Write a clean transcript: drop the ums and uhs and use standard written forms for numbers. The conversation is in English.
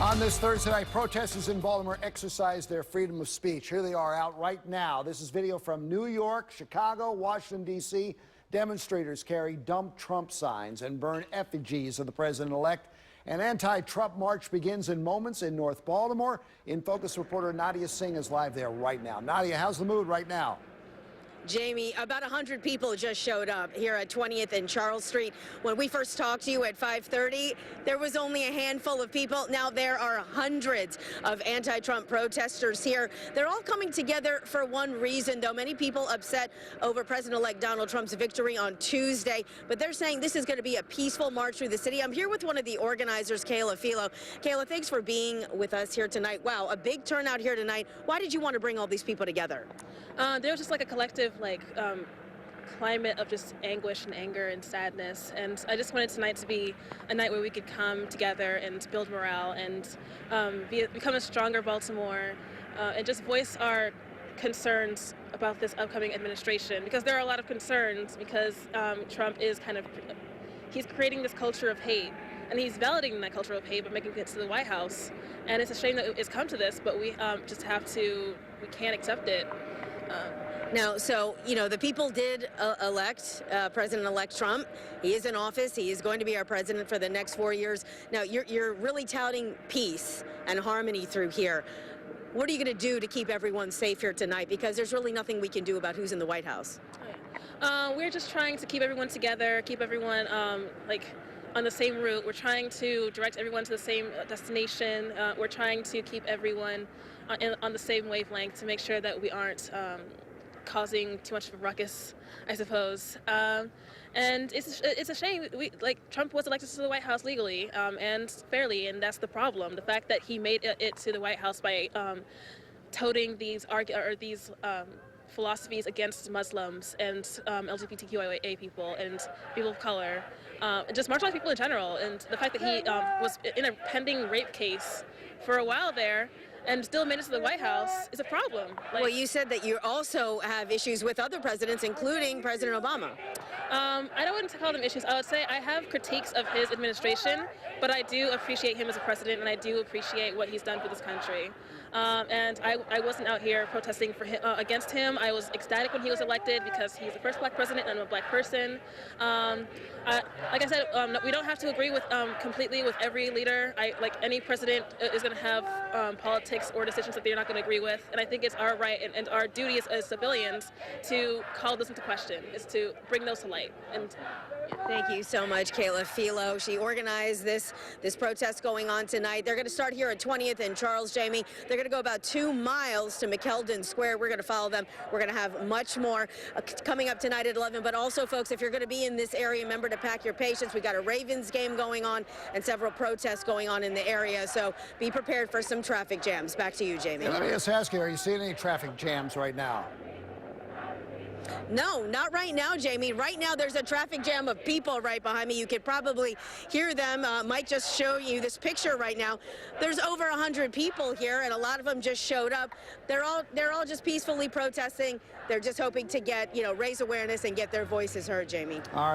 On this Thursday night, protesters in Baltimore exercised their freedom of speech. Here they are out right now. This is video from New York, Chicago, Washington, D.C. Demonstrators carry "Dump Trump" signs and burn effigies of the president-elect. An anti-Trump march begins in moments in North Baltimore. In Focus reporter Nadia Singh is live there right now. Nadia, how's the mood right now? Jamie, about 100 people just showed up here at 20th and Charles Street. When we first talked to you at 5:30, there was only a handful of people. Now there are hundreds of anti-Trump protesters here. They're all coming together for one reason, though. Many people upset over President-elect Donald Trump's victory on Tuesday, but they're saying this is going to be a peaceful march through the city. I'm here with one of the organizers, Kayla Philo. Kayla, thanks for being with us here tonight. Wow, a big turnout here tonight. Why did you want to bring all these people together? There was just like a collective climate of just anguish and anger and sadness, and I just wanted tonight to be a night where we could come together and build morale and become a stronger Baltimore, and just voice our concerns about this upcoming administration, because there are a lot of concerns, because Trump is he's creating this culture of hate, and he's validating that culture of hate by making it to the White House. And it's a shame that it's come to this, but we we can't accept it. Now, so, you know, the people did elect President-elect Trump. He is in office. He is going to be our president for the next 4 years. Now, you're really touting peace and harmony through here. What are you going to do to keep everyone safe here tonight? Because there's really nothing we can do about who's in the White House. We're just trying to keep everyone together, keep everyone on the same route. We're trying to direct everyone to the same destination. We're trying to keep everyone on the same wavelength to make sure that we aren't causing too much of a ruckus, I suppose. And it's a shame. Trump was elected to the White House legally and fairly, and that's the problem. The fact that he made it to the White House by toting these philosophies against Muslims and LGBTQIA people and people of color, just marginalized people in general, and the fact that he was in a pending rape case for a while there and still made it to the White House is a problem. Well, you said that you also have issues with other presidents, including President Obama. I don't want to call them issues. I would say I have critiques of his administration, but I do appreciate him as a president, and I do appreciate what he's done for this country. And I wasn't out here protesting for him, against him. I was ecstatic when he was elected because he's the first black president and I'm a black person. Like I said, we don't have to agree with completely with every leader. Like any president is going to have politics or decisions that they're not going to agree with. And I think it's our right and our duty as civilians to call those into question, is to bring those to light. And thank you so much, Kayla Philo. She organized this protest going on tonight. They're going to start here at 20th and Charles, Jamie. They're going to go about 2 miles to McKeldin Square. We're going to follow them. We're going to have much more coming up tonight at 11. But also, folks, if you're going to be in this area, remember to pack your patience. We got a Ravens game going on and several protests going on in the area. So be prepared for some traffic jams. Back to you, Jamie. Let me just ask you, are you seeing any traffic jams right now? No, not right now, Jamie. Right now, there's a traffic jam of people right behind me. You could probably hear them. Mike just showed you this picture right now. There's over 100 people here, and a lot of them just showed up. They're all just peacefully protesting. They're just hoping to get, raise awareness and get their voices heard, Jamie. All right.